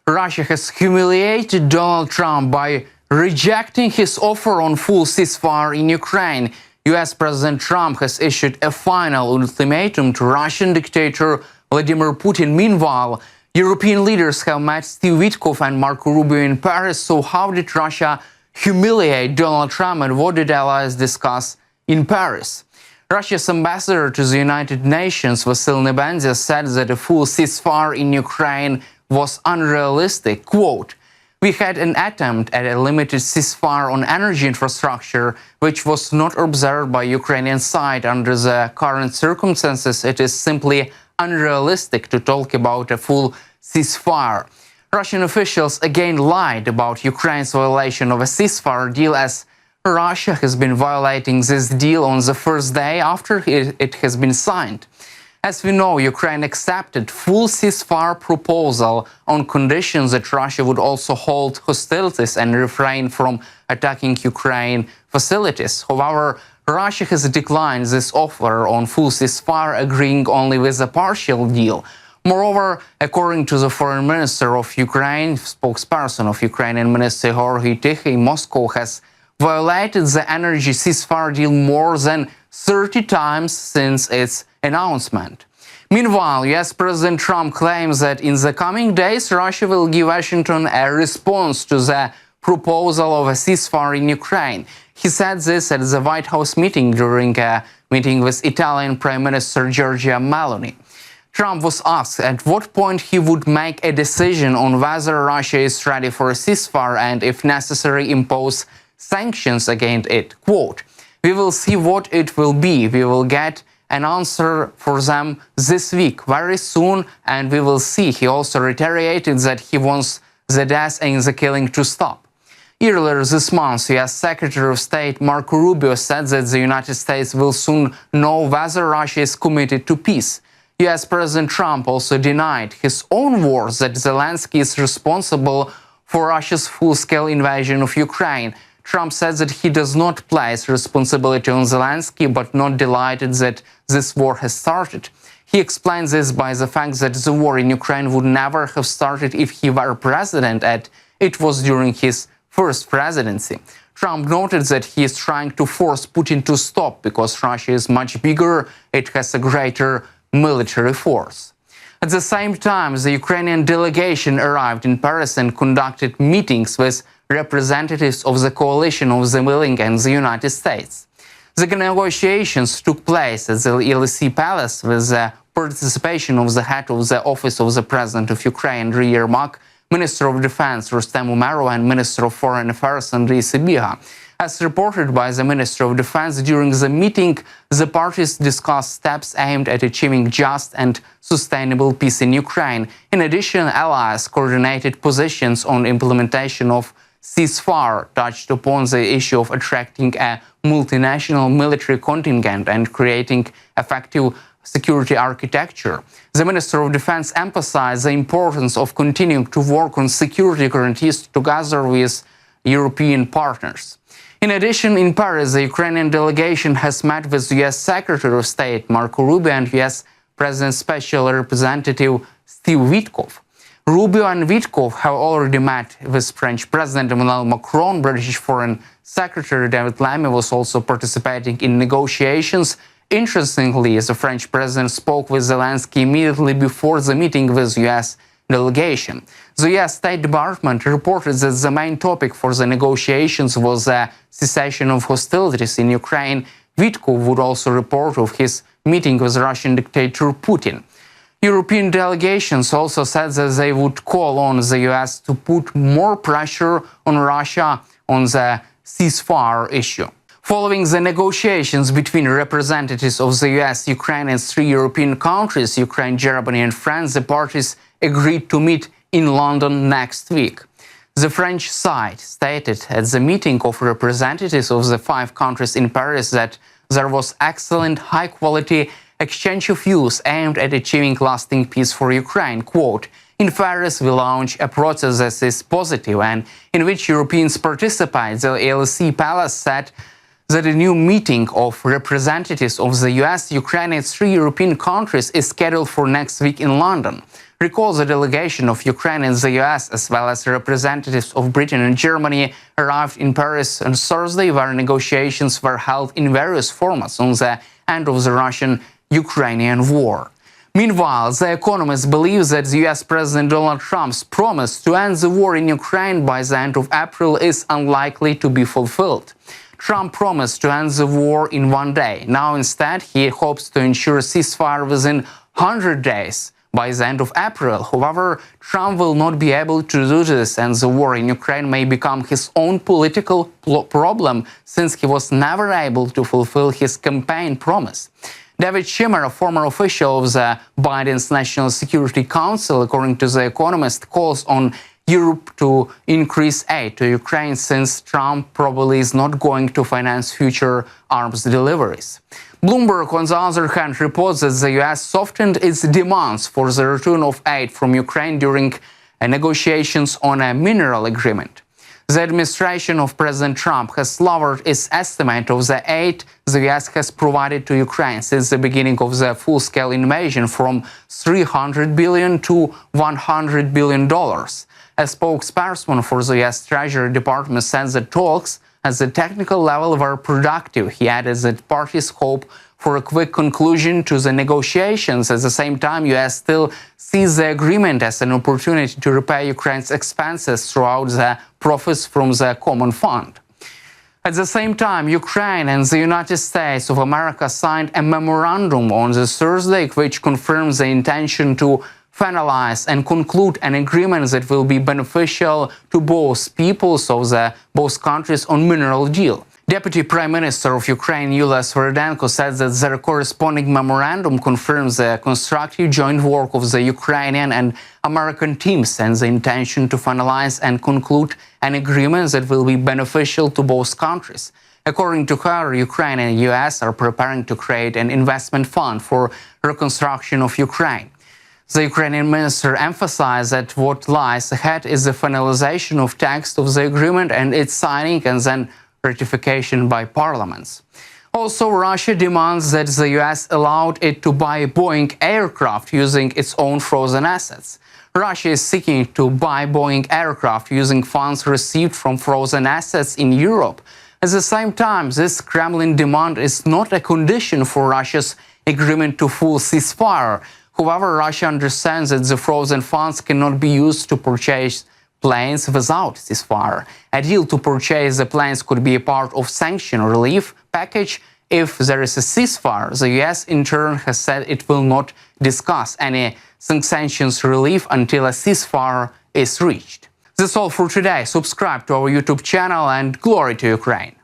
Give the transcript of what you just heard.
Russia has humiliated Donald Trump by rejecting his offer on full ceasefire in Ukraine. US President Trump has issued a final ultimatum to Russian dictator Vladimir Putin. Meanwhile, European leaders have met Steve Witkoff and Marco Rubio in Paris. So how did Russia humiliate Donald Trump, and what did allies discuss in Paris? Russia's ambassador to the United Nations, Vasyl Nebenzia, said that a full ceasefire in Ukraine was unrealistic. Quote, "We had an attempt at a limited ceasefire on energy infrastructure, which was not observed by Ukrainian side. Under the current circumstances, it is simply unrealistic to talk about a full ceasefire." Russian officials again lied about Ukraine's violation of a ceasefire deal, as Russia has been violating this deal on the first day after it has been signed. As we know, Ukraine accepted full ceasefire proposal on conditions that Russia would also hold hostilities and refrain from attacking Ukraine facilities. However, Russia has declined this offer on full ceasefire, agreeing only with a partial deal. Moreover, according to the foreign minister of Ukraine, spokesperson of Ukrainian Minister Georgy Tikhy, Moscow has violated the energy ceasefire deal more than 30 times since its announcement. Meanwhile, US President Trump claims that in the coming days, Russia will give Washington a response to the proposal of a ceasefire in Ukraine. He said this at the White House meeting during a meeting with Italian Prime Minister Giorgia Meloni. Trump was asked at what point he would make a decision on whether Russia is ready for a ceasefire and, if necessary, impose sanctions against it. Quote, "We will see what it will be. We will get an answer for them this week, very soon, and we will see." He also reiterated that he wants the death and the killing to stop. Earlier this month, US Secretary of State Marco Rubio said that the United States will soon know whether Russia is committed to peace. US President Trump also denied his own words that Zelensky is responsible for Russia's full-scale invasion of Ukraine. Trump said that he does not place responsibility on Zelensky, but not delighted that this war has started. He explains this by the fact that the war in Ukraine would never have started if he were president, and it was during his first presidency. Trump noted that he is trying to force Putin to stop because Russia is much bigger, it has a greater military force. At the same time, the Ukrainian delegation arrived in Paris and conducted meetings with representatives of the coalition of the willing and the United States. The negotiations took place at the ELC Palace with the participation of the head of the Office of the President of Ukraine, Andriy Yermak, Minister of Defense Rustem Umerov, and Minister of Foreign Affairs Andriy Sybiha. As reported by the Minister of Defense, during the meeting, the parties discussed steps aimed at achieving just and sustainable peace in Ukraine. In addition, allies coordinated positions on implementation of ceasefire, touched upon the issue of attracting a multinational military contingent and creating effective security architecture. The Minister of Defense emphasized the importance of continuing to work on security guarantees together with European partners. In addition, in Paris, the Ukrainian delegation has met with US Secretary of State Marco Rubio and US President's Special Representative Steve Witkoff. Rubio and Witkoff have already met with French President Emmanuel Macron. British Foreign Secretary David Lammy was also participating in negotiations. Interestingly, the French president spoke with Zelensky immediately before the meeting with US delegation. The US State Department reported that the main topic for the negotiations was the cessation of hostilities in Ukraine. Witkoff would also report of his meeting with Russian dictator Putin. European delegations also said that they would call on the US to put more pressure on Russia on the ceasefire issue. Following the negotiations between representatives of the US, Ukraine, and 3 European countries, Ukraine, Germany, and France, the parties agreed to meet in London next week. The French side stated at the meeting of representatives of the 5 countries in Paris that there was excellent, high-quality exchange of views aimed at achieving lasting peace for Ukraine. Quote, "In Paris, we launch a process that is positive and in which Europeans participate." The ELC Palace said that a new meeting of representatives of the US, Ukraine, and 3 European countries is scheduled for next week in London. Recall the delegation of Ukraine and the US, as well as representatives of Britain and Germany, arrived in Paris on Thursday, where negotiations were held in various formats on the end of the Russian-Ukrainian war. Meanwhile, The Economist believes that the US President Donald Trump's promise to end the war in Ukraine by the end of April is unlikely to be fulfilled. Trump promised to end the war in 1 day. Now, instead, he hopes to ensure a ceasefire within 100 days by the end of April. However, Trump will not be able to do this, and the war in Ukraine may become his own political problem, since he was never able to fulfill his campaign promise. David Schimmer, a former official of the Biden's National Security Council, according to The Economist, calls on Europe to increase aid to Ukraine, since Trump probably is not going to finance future arms deliveries. Bloomberg, on the other hand, reports that the US softened its demands for the return of aid from Ukraine during negotiations on a mineral agreement. The administration of President Trump has lowered its estimate of the aid the US has provided to Ukraine since the beginning of the full-scale invasion from $300 billion to $100 billion. A spokesperson for the US Treasury Department said that talks at the technical level were productive. He added that parties hope for a quick conclusion to the negotiations. At the same time, US still sees the agreement as an opportunity to repay Ukraine's expenses throughout the profits from the common fund. At the same time, Ukraine and the United States of America signed a memorandum on this Thursday, which confirms the intention to finalize and conclude an agreement that will be beneficial to both peoples of both countries on mineral deal. Deputy Prime Minister of Ukraine Yulia Sviridenko said that the corresponding memorandum confirms the constructive joint work of the Ukrainian and American teams and the intention to finalize and conclude an agreement that will be beneficial to both countries. According to her, Ukraine and the US are preparing to create an investment fund for reconstruction of Ukraine. The Ukrainian minister emphasized that what lies ahead is the finalization of text of the agreement and its signing and then ratification by parliaments. Also, Russia demands that the US allowed it to buy Boeing aircraft using its own frozen assets. Russia is seeking to buy Boeing aircraft using funds received from frozen assets in Europe. At the same time, this Kremlin demand is not a condition for Russia's agreement to full ceasefire. However, Russia understands that the frozen funds cannot be used to purchase planes without ceasefire. A deal to purchase the planes could be a part of sanction relief package if there is a ceasefire. The US, in turn, has said it will not discuss any sanctions relief until a ceasefire is reached. That's all for today. Subscribe to our YouTube channel, and glory to Ukraine.